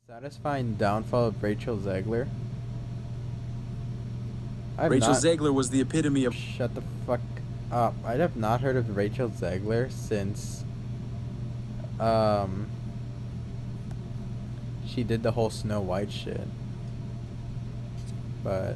Satisfying downfall of Rachel Ziegler. Rachel Ziegler was the epitome of... Shut the fuck up. I have not heard of Rachel Ziegler since she did the whole Snow White shit. But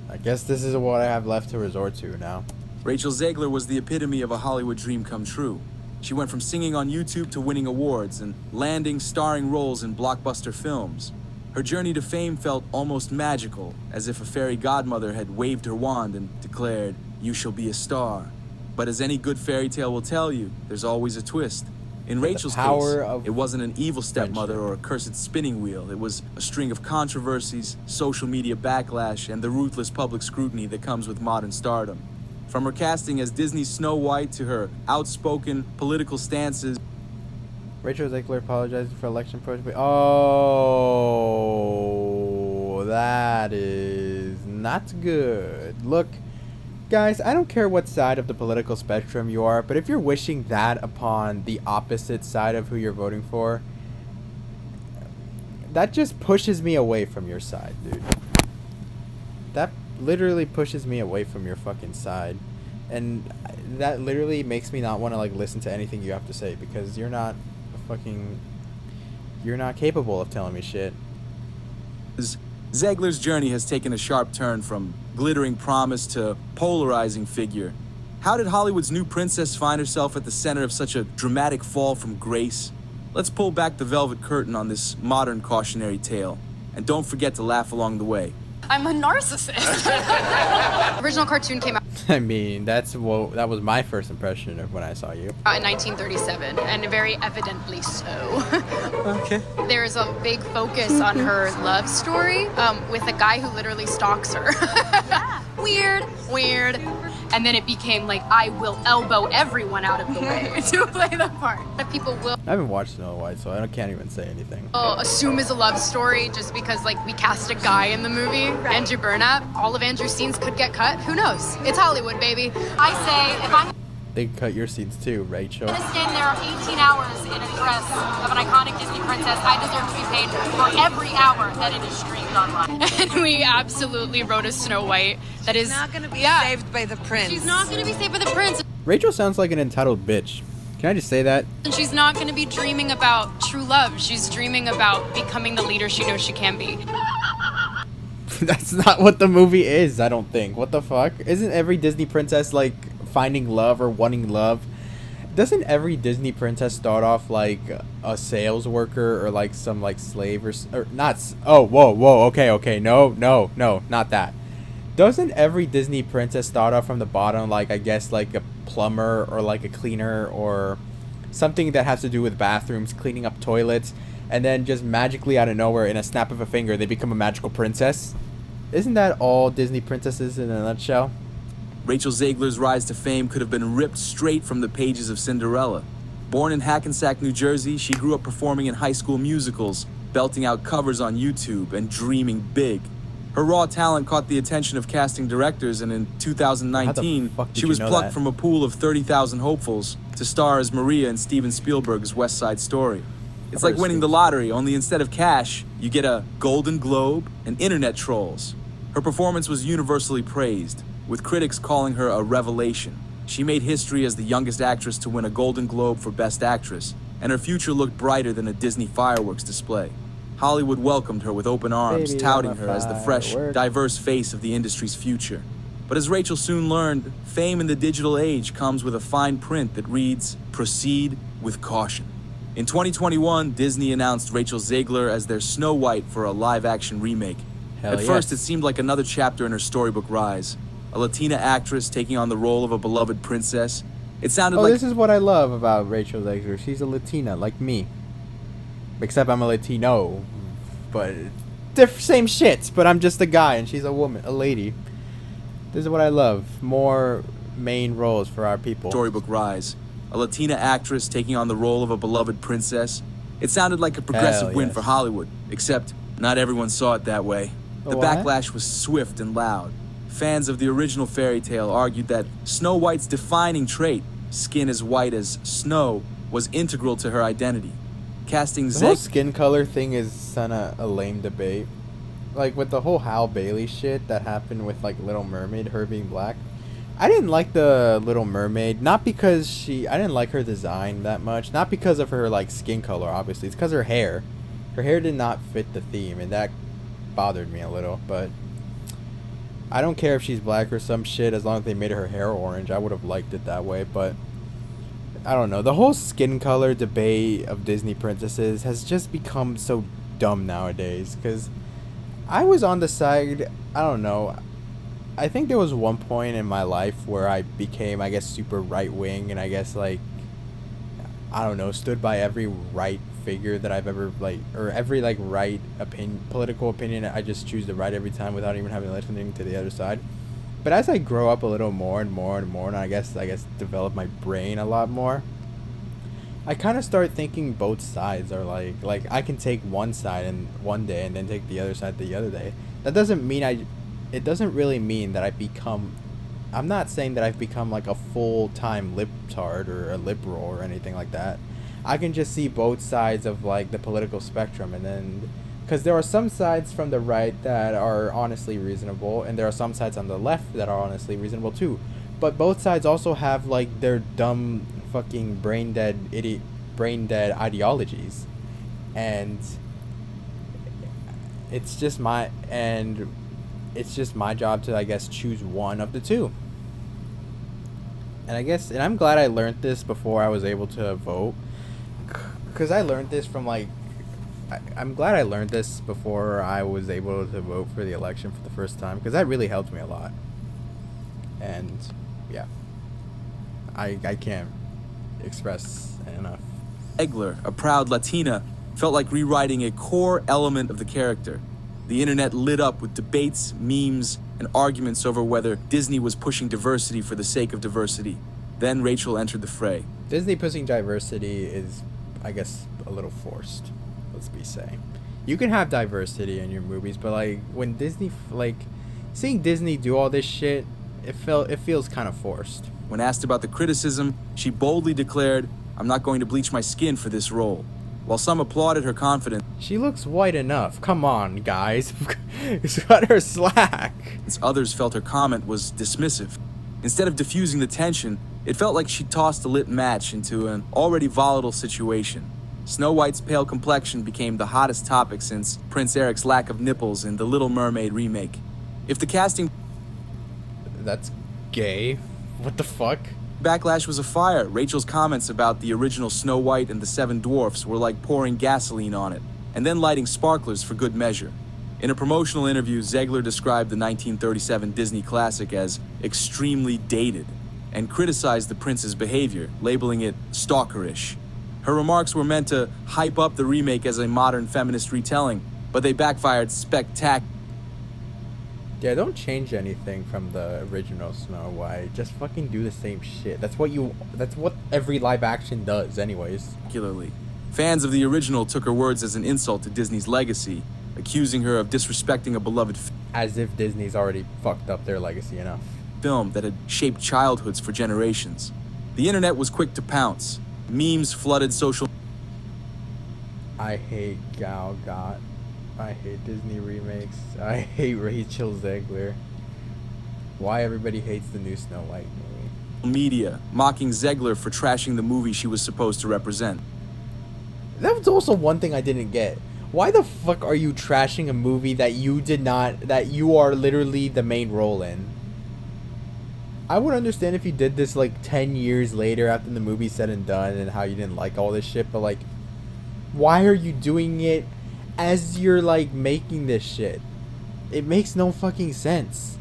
I guess this is what I have left to resort to now. Rachel Ziegler was the epitome of a Hollywood dream come true. She went from singing on YouTube to winning awards and landing starring roles in blockbuster films. Her journey to fame felt almost magical, as if a fairy godmother had waved her wand and declared, "You shall be a star." But as any good fairy tale will tell you, there's always a twist. In Rachel's case, it wasn't an evil stepmother or a cursed spinning wheel. It was a string of controversies, social media backlash, and the ruthless public scrutiny that comes with modern stardom. From her casting as Disney's Snow White to her outspoken political stances. Rachel Ziegler apologizing for election protest. Oh, that is not good. Look, guys, I don't care what side of the political spectrum you are, but if you're wishing that upon the opposite side of who you're voting for, that just pushes me away from your side, dude. That literally pushes me away from your fucking side. And that literally makes me not want to, like, listen to anything you have to say, because you're not capable of telling me shit. Ziegler's journey has taken a sharp turn from glittering promise to polarizing figure. How did Hollywood's new princess find herself at the center of such a dramatic fall from grace? Let's pull back the velvet curtain on this modern cautionary tale. And don't forget to laugh along the way. I'm a narcissist. Original cartoon came out. I mean, that was my first impression of when I saw you. In 1937, and very evidently so. Okay. There's a big focus on her love story with a guy who literally stalks her. Weird. And then it became like, I will elbow everyone out of the way to play the part. People will I haven't watched Snow White, so I can't even say anything. assume it's a love story just because, like, we cast a guy in the movie, Andrew Burnap. All of Andrew's scenes could get cut. Who knows? It's Hollywood, baby. I say, if I'm They cut your scenes too, Rachel. gonna stand there 18 hours in a dress of an iconic Disney princess, I deserve to be paid for every hour that it is streamed online. And we absolutely wrote a Snow White that is not going to be saved by the prince. She's not going to be saved by the prince. Rachel sounds like an entitled bitch. Can I just say that? And she's not going to be dreaming about true love. She's dreaming about becoming the leader she knows she can be. That's not what the movie is, I don't think. What the fuck? Isn't every Disney princess, like, finding love or wanting love? Doesn't every Disney princess start off like a sales worker or like some like slave or not? Oh, whoa, okay, no, not that. Doesn't every Disney princess start off from the bottom, like, I guess, like a plumber or like a cleaner or something that has to do with bathrooms, cleaning up toilets, and then just magically out of nowhere, in a snap of a finger, they become a magical princess? Isn't that all Disney princesses in a nutshell? Rachel Ziegler's rise to fame could have been ripped straight from the pages of Cinderella. Born in Hackensack, New Jersey, she grew up performing in high school musicals, belting out covers on YouTube, and dreaming big. Her raw talent caught the attention of casting directors, and in 2019, she was plucked from a pool of 30,000 hopefuls to star as Maria in Steven Spielberg's West Side Story. It's like winning the lottery, only instead of cash, you get a Golden Globe and internet trolls. Her performance was universally praised, with critics calling her a revelation. She made history as the youngest actress to win a Golden Globe for Best Actress, and her future looked brighter than a Disney fireworks display. Hollywood welcomed her with open arms, touting her as the fresh, diverse face of the industry's future. But as Rachel soon learned, fame in the digital age comes with a fine print that reads, "Proceed with caution." In 2021, Disney announced Rachel Ziegler as their Snow White for a live-action remake. At first, it seemed like another chapter in her storybook rise. A Latina actress taking on the role of a beloved princess. It sounded like... this is what I love about Rachel Ziegler. She's a Latina, like me. Except I'm a Latino. But same shit, but I'm just a guy and she's a woman, a lady. This is what I love. More main roles for our people. Storybook rise. A Latina actress taking on the role of a beloved princess. It sounded like a progressive win for Hollywood, except not everyone saw it that way. The backlash was swift and loud. Fans of the original fairy tale argued that Snow White's defining trait, skin as white as snow, was integral to her identity. Casting The whole Ziegler. skin color thing is kinda a lame debate. Like with the whole Hal Bailey shit that happened with like Little Mermaid, her being black. I didn't like the Little Mermaid, not because I didn't like her design that much, not because of her like skin color. Obviously, it's because her hair. Her hair did not fit the theme, and that bothered me a little. But I don't care if she's black or some shit, as long as they made her hair orange. I would have liked it that way, but I don't know. The whole skin color debate of Disney princesses has just become so dumb nowadays. Because I was on the side, I don't know. I think there was one point in my life where I became, I guess, super right wing, and I guess like, I don't know, stood by every right figure that I've ever like, or every like right political opinion. I just choose the right every time without even having listening to the other side. But as I grow up a little more and more and more, and I guess develop my brain a lot more, I kind of start thinking both sides are like I can take one side and one day and then take the other side the other day. That doesn't mean it doesn't really mean that I'm not saying that I've become like a full-time libtard or a liberal or anything like that. I can just see both sides of like the political spectrum, and then because there are some sides from the right that are honestly reasonable, and there are some sides on the left that are honestly reasonable too. But both sides also have like their dumb fucking brain dead ideologies, and it's just my job to, I guess, choose one of the two. And I'm glad I learned this before I was able to vote, because I learned this from like, I'm glad I learned this before I was able to vote for the election for the first time, because that really helped me a lot. And yeah, I can't express enough. Ziegler, a proud Latina, felt like rewriting a core element of the character. The internet lit up with debates, memes, and arguments over whether Disney was pushing diversity for the sake of diversity. Then Rachel entered the fray. Disney pushing diversity is, I guess, a little forced. Let's be saying. You can have diversity in your movies, but like when Disney, like seeing Disney do all this shit, it feels kind of forced. When asked about the criticism, she boldly declared, "I'm not going to bleach my skin for this role." While some applauded her confidence, She looks white enough. Come on, guys. Cut her slack. others felt her comment was dismissive. Instead of diffusing the tension, it felt like she tossed a lit match into an already volatile situation. Snow White's pale complexion became the hottest topic since Prince Eric's lack of nipples in the Little Mermaid remake. If the casting That's gay. What the fuck? backlash was afire, Rachel's comments about the original Snow White and the Seven Dwarfs were like pouring gasoline on it, and then lighting sparklers for good measure. In a promotional interview, Ziegler described the 1937 Disney classic as extremely dated, and criticized the prince's behavior, labeling it stalkerish. Her remarks were meant to hype up the remake as a modern feminist retelling, but they backfired spectacularly. Yeah, don't change anything from the original Snow White. Just fucking do the same shit. That's what every live action does anyways. Fans of the original took her words as an insult to Disney's legacy, accusing her of disrespecting a beloved As if Disney's already fucked up their legacy enough. film that had shaped childhoods for generations. The internet was quick to pounce. Memes flooded social. I hate Gal Gadot. I hate Disney remakes. I hate Rachel Ziegler. Why everybody hates the new Snow White movie. Media, mocking Ziegler for trashing the movie she was supposed to represent. That was also one thing I didn't get. Why the fuck are you trashing a movie that you are literally the main role in? I would understand if you did this like 10 years later after the movie's said and done and how you didn't like all this shit, but like, why are you doing it as you're like making this shit? It makes no fucking sense.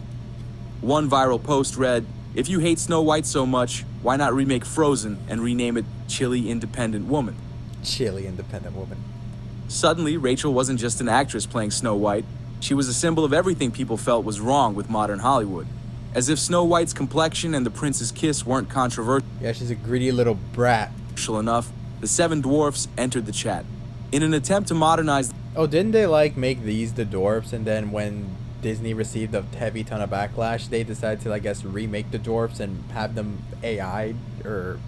One viral post read, "If you hate Snow White so much, why not remake Frozen and rename it Chilly Independent Woman?" Chilly independent woman. Suddenly, Rachel wasn't just an actress playing Snow White. She was a symbol of everything people felt was wrong with modern Hollywood. As if Snow White's complexion and the prince's kiss weren't controversial Yeah, she's a greedy little brat. enough, the Seven Dwarfs entered the chat. In an attempt to modernize, Oh, didn't they like make these the dwarfs, and then when Disney received a heavy ton of backlash, they decided to, I guess, remake the dwarfs and have them AI, or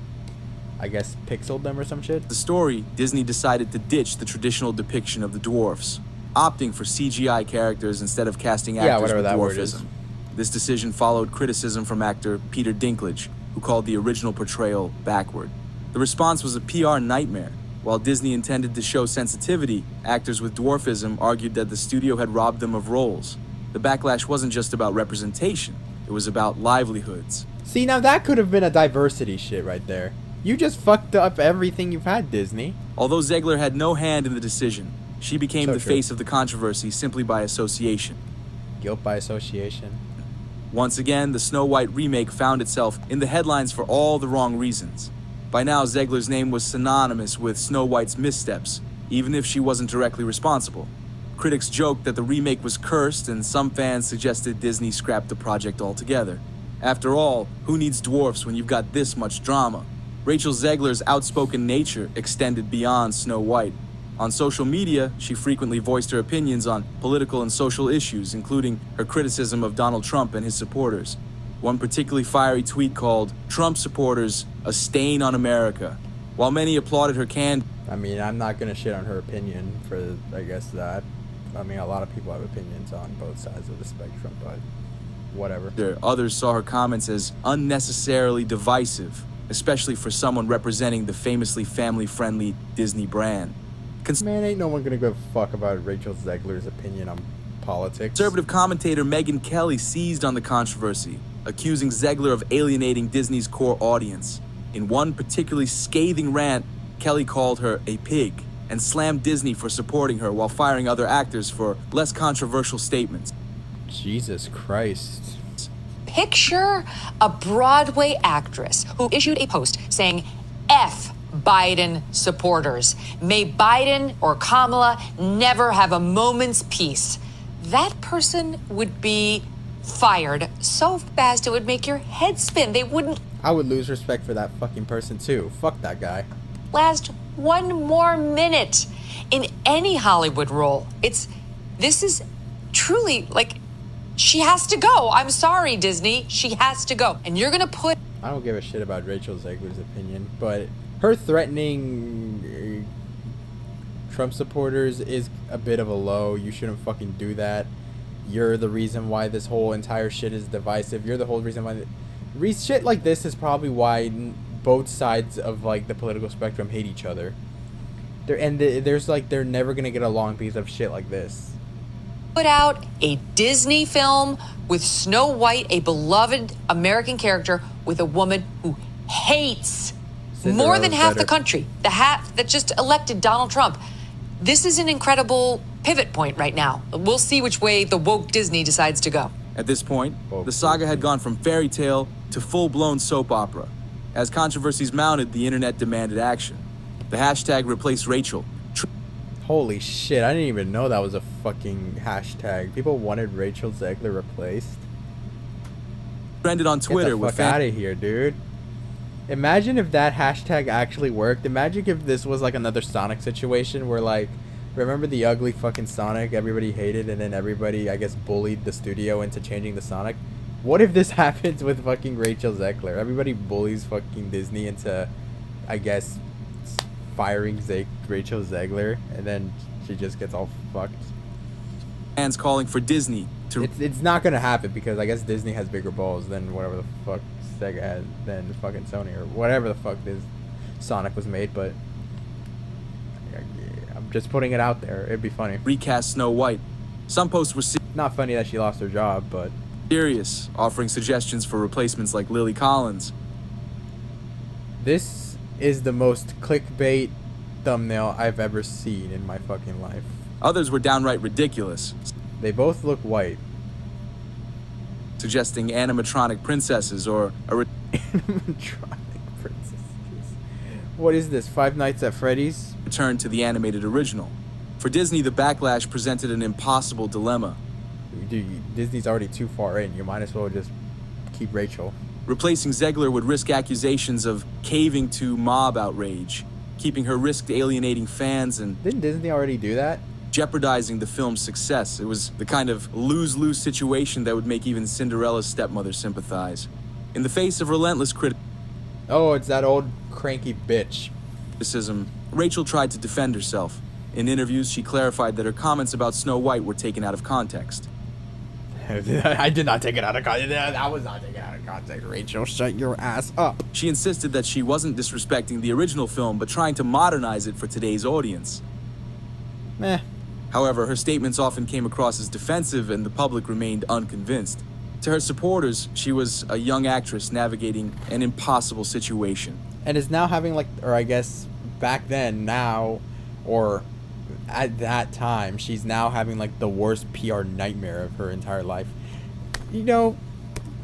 I guess, pixeled them or some shit. The story, Disney decided to ditch the traditional depiction of the dwarfs, opting for CGI characters instead of casting actors whatever with that word is. dwarfism. This decision followed criticism from actor Peter Dinklage, who called the original portrayal backward. The response was a PR nightmare. While Disney intended to show sensitivity, actors with dwarfism argued that the studio had robbed them of roles. The backlash wasn't just about representation, it was about livelihoods. See, now that could have been a diversity shit right there. You just fucked up everything you've had, Disney. Although Ziegler had no hand in the decision, she became So the true. face of the controversy simply by association. Guilt by association. Once again, the Snow White remake found itself in the headlines for all the wrong reasons. By now, Ziegler's name was synonymous with Snow White's missteps, even if she wasn't directly responsible. Critics joked that the remake was cursed, and some fans suggested Disney scrap the project altogether. After all, who needs dwarfs when you've got this much drama? Rachel Zegler's outspoken nature extended beyond Snow White. On social media, she frequently voiced her opinions on political and social issues, including her criticism of Donald Trump and his supporters. One particularly fiery tweet called Trump supporters a stain on America. While many applauded her candor, I mean, I'm not gonna shit on her opinion for, I guess, that. I mean, a lot of people have opinions on both sides of the spectrum, but whatever. others saw her comments as unnecessarily divisive, especially for someone representing the famously family-friendly Disney brand. Man, ain't no one gonna give a fuck about Rachel Zegler's opinion on politics. Conservative commentator Megyn Kelly seized on the controversy, accusing Ziegler of alienating Disney's core audience. In one particularly scathing rant, Kelly called her a pig and slammed Disney for supporting her while firing other actors for less controversial statements. Jesus Christ. Picture a Broadway actress who issued a post saying, F Biden supporters. May Biden or Kamala never have a moment's peace. That person would be fired so fast it would make your head spin. They wouldn't I would lose respect for that fucking person too. Fuck that guy. last one more minute in any Hollywood role. This is truly like, she has to go. I'm sorry, Disney. She has to go. And you're going to put I don't give a shit about Rachel Zegler's opinion, but her threatening Trump supporters is a bit of a low. You shouldn't fucking do that. You're the reason why this whole entire shit is divisive. You're the whole reason why... shit like this is probably why both sides of, like, the political spectrum hate each other. They're never gonna get along because of shit like this. put out a Disney film with Snow White, a beloved American character, with a woman who hates more than Cinderella's half the better. country, the half that just elected Donald Trump. This is an incredible pivot point right now. We'll see which way the woke Disney decides to go. At this point, Oh, the saga had gone from fairy tale to full-blown soap opera. As controversies mounted, the internet demanded action. The hashtag replaced Rachel. Holy shit, I didn't even know that was a fucking hashtag. People wanted Rachel Zegler replaced. Trended on Twitter Get the with fuck out of here, dude. Imagine if that hashtag actually worked. Imagine if this was like another Sonic situation where, like, remember the ugly fucking Sonic everybody hated and then everybody, I guess, bullied the studio into changing the Sonic? What if this happens with fucking Rachel Zegler? Everybody bullies fucking Disney into, I guess, firing Rachel Zegler, and then she just gets all fucked. fans calling for Disney to It's not gonna happen because I guess Disney has bigger balls than whatever the fuck Sega had, than fucking Sony or whatever the fuck this Sonic was made. But I'm just putting it out there. It'd be funny. recast Snow White. Some posts were Not funny that she lost her job, but serious, offering suggestions for replacements like Lily Collins. this is the most clickbait thumbnail I've ever seen in my fucking life. Others were downright ridiculous, They both look white. suggesting animatronic princesses or a Animatronic princesses. What is this? Five Nights at Freddy's? return to the animated original. For Disney, the backlash presented an impossible dilemma. Dude, Disney's already too far in. You might as well just keep Rachel. Replacing Ziegler would risk accusations of caving to mob outrage. Keeping her risked alienating fans and Didn't Disney already do that? jeopardizing the film's success. It was the kind of lose-lose situation that would make even Cinderella's stepmother sympathize. In the face of relentless criticism, Oh, it's that old cranky bitch. Criticism, Rachel tried to defend herself. In interviews, she clarified that her comments about Snow White were taken out of context. I did not take it out of context. That was not taken out of context. Rachel, shut your ass up. She insisted that she wasn't disrespecting the original film, but trying to modernize it for today's audience. Meh. However, her statements often came across as defensive, and the public remained unconvinced. To her supporters, she was a young actress navigating an impossible situation. And is now having or I guess back then, now, or at that time, she's now having the worst PR nightmare of her entire life. You know,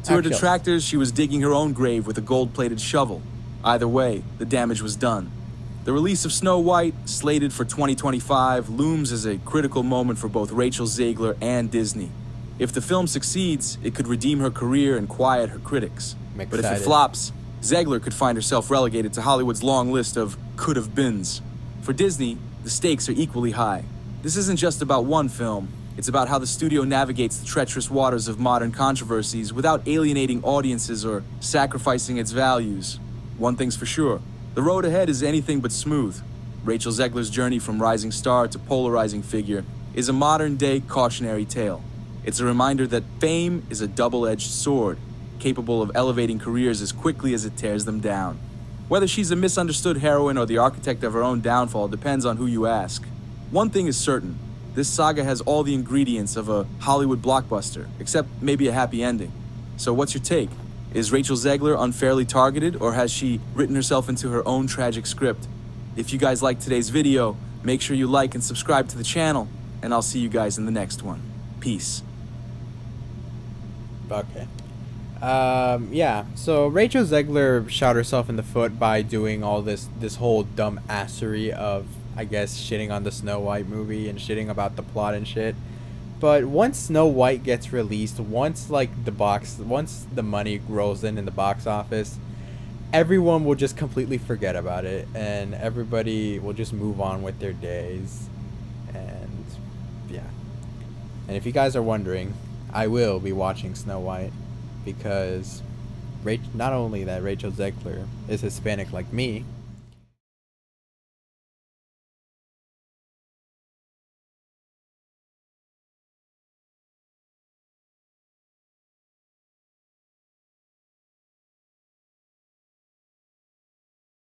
to her detractors, she was digging her own grave with a gold-plated shovel. Either way, the damage was done. The release of Snow White, slated for 2025, looms as a critical moment for both Rachel Ziegler and Disney. If the film succeeds, it could redeem her career and quiet her critics. But if it flops, Ziegler could find herself relegated to Hollywood's long list of could-have-beens. For Disney, the stakes are equally high. This isn't just about one film. It's about how the studio navigates the treacherous waters of modern controversies without alienating audiences or sacrificing its values. One thing's for sure, the road ahead is anything but smooth. Rachel Zegler's journey from rising star to polarizing figure is a modern-day cautionary tale. It's a reminder that fame is a double-edged sword, capable of elevating careers as quickly as it tears them down. Whether she's a misunderstood heroine or the architect of her own downfall depends on who you ask. One thing is certain, this saga has all the ingredients of a Hollywood blockbuster, except maybe a happy ending. So what's your take? Is Rachel Ziegler unfairly targeted, or has she written herself into her own tragic script? If you guys liked today's video, make sure you like and subscribe to the channel, and I'll see you guys in the next one. Peace. Okay. Yeah, so Rachel Ziegler shot herself in the foot by doing all this whole dumb assery of, I guess, shitting on the Snow White movie and shitting about the plot and shit. But once Snow White gets released, once the money rolls in the box office, everyone will just completely forget about it, and everybody will just move on with their days. And yeah. And if you guys are wondering, I will be watching Snow White, because not only that Rachel Ziegler is Hispanic like me,